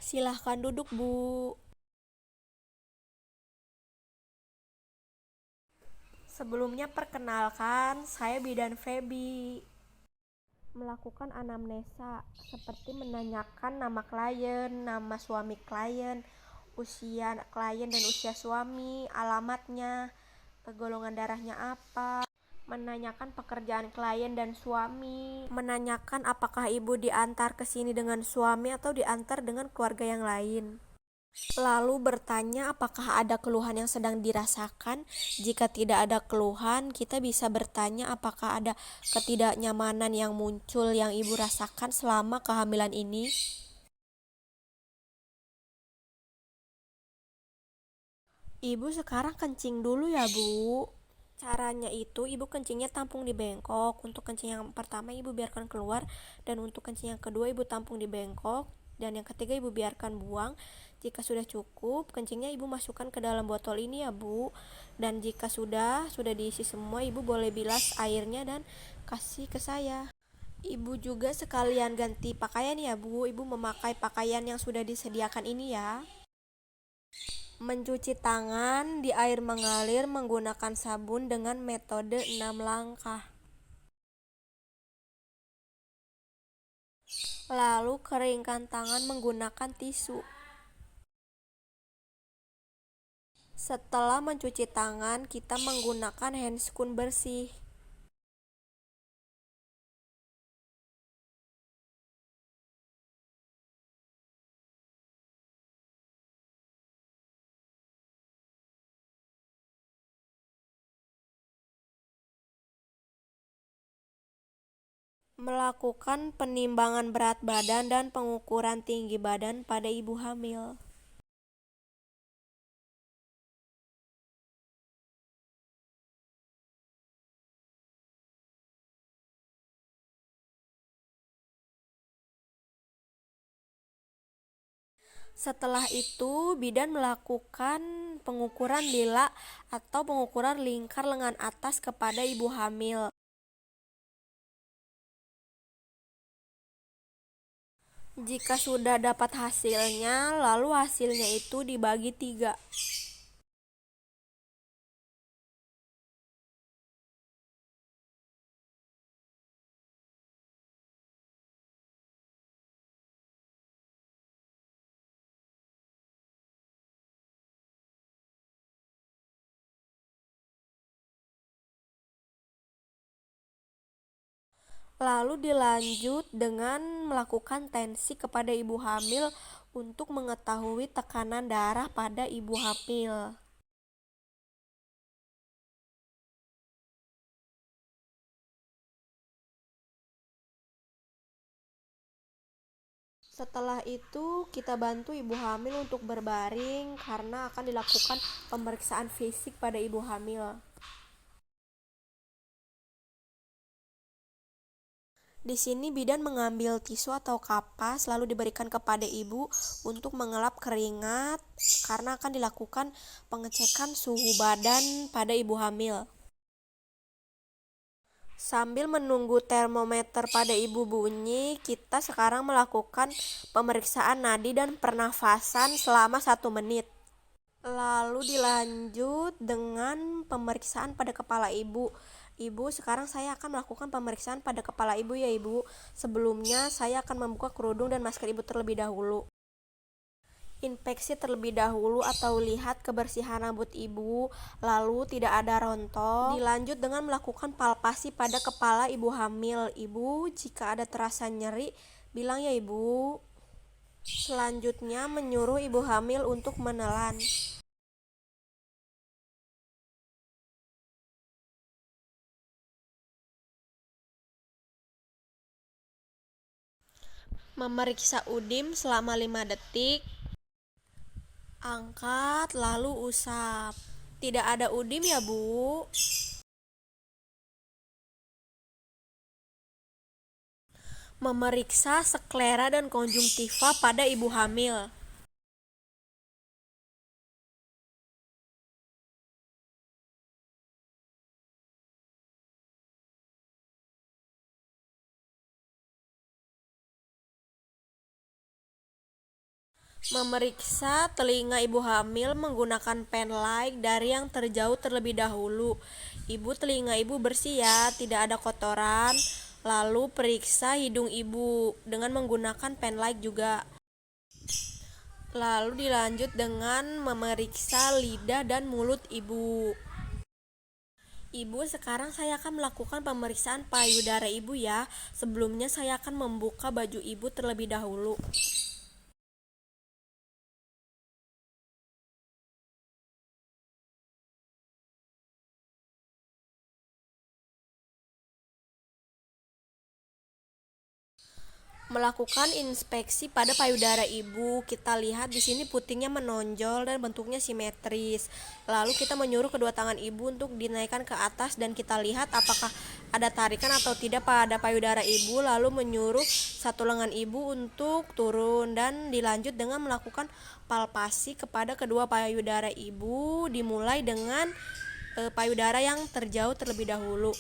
Silahkan duduk, Bu. Sebelumnya perkenalkan, saya Bidan Feby. Melakukan anamnesa seperti menanyakan nama klien, nama suami klien, usia klien dan usia suami, alamatnya, golongan darahnya apa, menanyakan pekerjaan klien dan suami, menanyakan apakah ibu diantar ke sini dengan suami atau diantar dengan keluarga yang lain. Lalu bertanya apakah ada keluhan yang sedang dirasakan. Jika tidak ada keluhan, kita bisa bertanya apakah ada ketidaknyamanan yang muncul yang ibu rasakan selama kehamilan ini. Ibu sekarang kencing dulu ya, Bu. Caranya itu ibu kencingnya tampung di bengkok. Untuk kencing yang pertama ibu biarkan keluar, dan untuk kencing yang kedua ibu tampung di bengkok, dan yang ketiga ibu biarkan buang. Jika sudah cukup, kencingnya ibu masukkan ke dalam botol ini ya, Bu. Dan jika sudah diisi semua, ibu boleh bilas airnya dan kasih ke saya. Ibu juga sekalian ganti pakaian ya, Bu. Ibu memakai pakaian yang sudah disediakan ini ya. Mencuci tangan di air mengalir menggunakan sabun dengan metode 6 langkah. Lalu keringkan tangan menggunakan tisu. Setelah mencuci tangan, kita menggunakan handscoon bersih. Melakukan penimbangan berat badan dan pengukuran tinggi badan pada ibu hamil. Setelah itu, bidan melakukan pengukuran lila atau pengukuran lingkar lengan atas kepada ibu hamil. Jika sudah dapat hasilnya, lalu hasilnya itu dibagi 3. Lalu dilanjut dengan melakukan tensi kepada ibu hamil untuk mengetahui tekanan darah pada ibu hamil. Setelah itu, kita bantu ibu hamil untuk berbaring karena akan dilakukan pemeriksaan fisik pada ibu hamil. Di sini bidan mengambil tisu atau kapas lalu diberikan kepada ibu untuk mengelap keringat karena akan dilakukan pengecekan suhu badan pada ibu hamil. Sambil menunggu termometer pada ibu bunyi, kita sekarang melakukan pemeriksaan nadi dan pernafasan selama 1 menit. Lalu dilanjut dengan pemeriksaan pada kepala ibu. Ibu, sekarang saya akan melakukan pemeriksaan pada kepala ibu ya, Ibu. Sebelumnya saya akan membuka kerudung dan masker ibu terlebih dahulu. Inspeksi terlebih dahulu atau lihat kebersihan rambut ibu, lalu tidak ada rontok. Dilanjut dengan melakukan palpasi pada kepala ibu hamil. Ibu, jika ada terasa nyeri, bilang ya, Ibu. Selanjutnya menyuruh ibu hamil untuk menelan. Memeriksa udim selama 5 detik. Angkat lalu usap. Tidak ada udim ya, Bu. Memeriksa sklera dan konjungtiva pada ibu hamil. Memeriksa telinga ibu hamil menggunakan pen light dari yang terjauh terlebih dahulu. Telinga ibu bersih ya, tidak ada kotoran. Lalu periksa hidung ibu dengan menggunakan pen light juga. Lalu dilanjut dengan memeriksa lidah dan mulut ibu. Ibu, sekarang saya akan melakukan pemeriksaan payudara ibu ya. Sebelumnya saya akan membuka baju ibu terlebih dahulu. Melakukan inspeksi pada payudara ibu, kita lihat di sini putingnya menonjol dan bentuknya simetris. Lalu kita menyuruh kedua tangan ibu untuk dinaikkan ke atas dan kita lihat apakah ada tarikan atau tidak pada payudara ibu. Lalu menyuruh satu lengan ibu untuk turun dan dilanjut dengan melakukan palpasi kepada kedua payudara ibu, dimulai dengan payudara yang terjauh terlebih dahulu.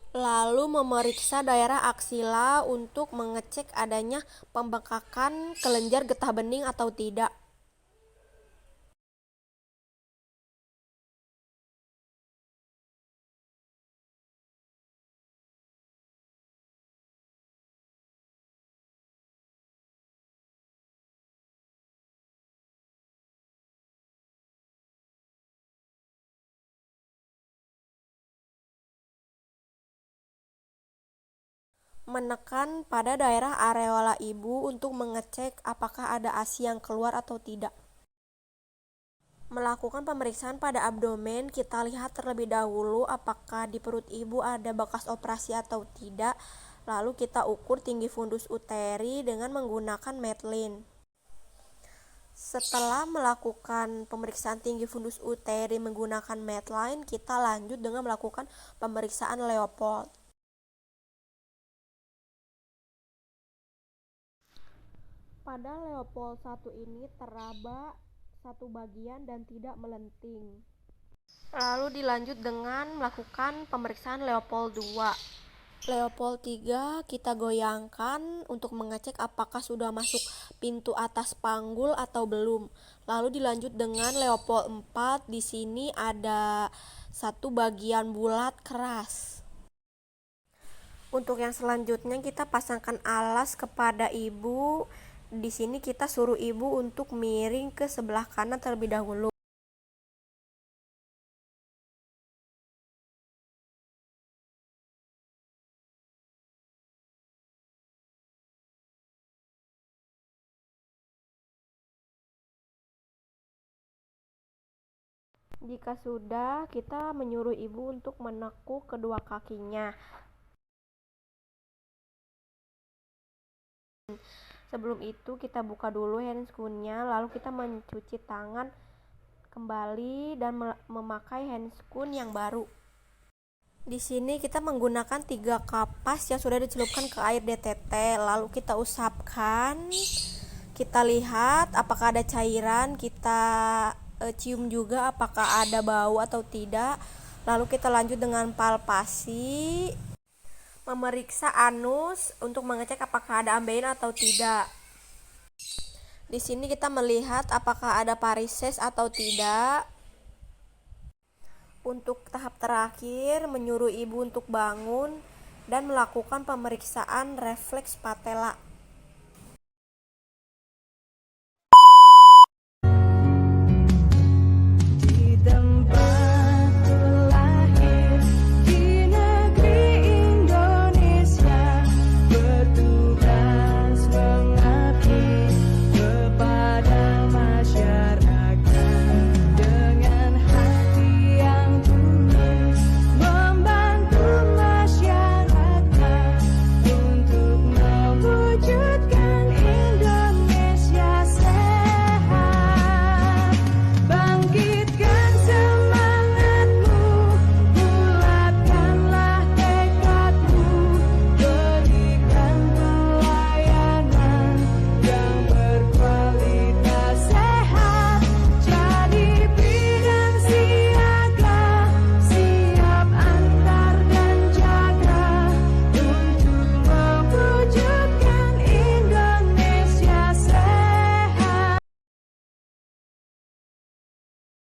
Lalu memeriksa daerah aksila untuk mengecek adanya pembengkakan kelenjar getah bening atau tidak. Menekan pada daerah areola ibu untuk mengecek apakah ada ASI yang keluar atau tidak. Melakukan pemeriksaan pada abdomen, kita lihat terlebih dahulu apakah di perut ibu ada bekas operasi atau tidak. Lalu kita ukur tinggi fundus uteri dengan menggunakan Medline. Setelah melakukan pemeriksaan tinggi fundus uteri menggunakan Medline, kita lanjut dengan melakukan pemeriksaan Leopold. Pada Leopold 1 ini teraba satu bagian dan tidak melenting. Lalu dilanjut dengan melakukan pemeriksaan Leopold 2. Leopold 3 kita goyangkan untuk mengecek apakah sudah masuk pintu atas panggul atau belum. Lalu dilanjut dengan Leopold 4, di sini ada satu bagian bulat keras. Untuk yang selanjutnya kita pasangkan alas kepada ibu. Di sini kita suruh ibu untuk miring ke sebelah kanan terlebih dahulu. Jika sudah, kita menyuruh ibu untuk menekuk kedua kakinya. Sebelum itu kita buka dulu handscoon-nya, lalu kita mencuci tangan kembali dan memakai handscoon yang baru. Di sini kita menggunakan 3 kapas yang sudah dicelupkan ke air DTT, lalu kita usapkan. Kita lihat apakah ada cairan, kita cium juga apakah ada bau atau tidak. Lalu kita lanjut dengan palpasi, memeriksa anus untuk mengecek apakah ada ambeien atau tidak. Di sini kita melihat apakah ada varises atau tidak. Untuk tahap terakhir, menyuruh ibu untuk bangun dan melakukan pemeriksaan refleks patella.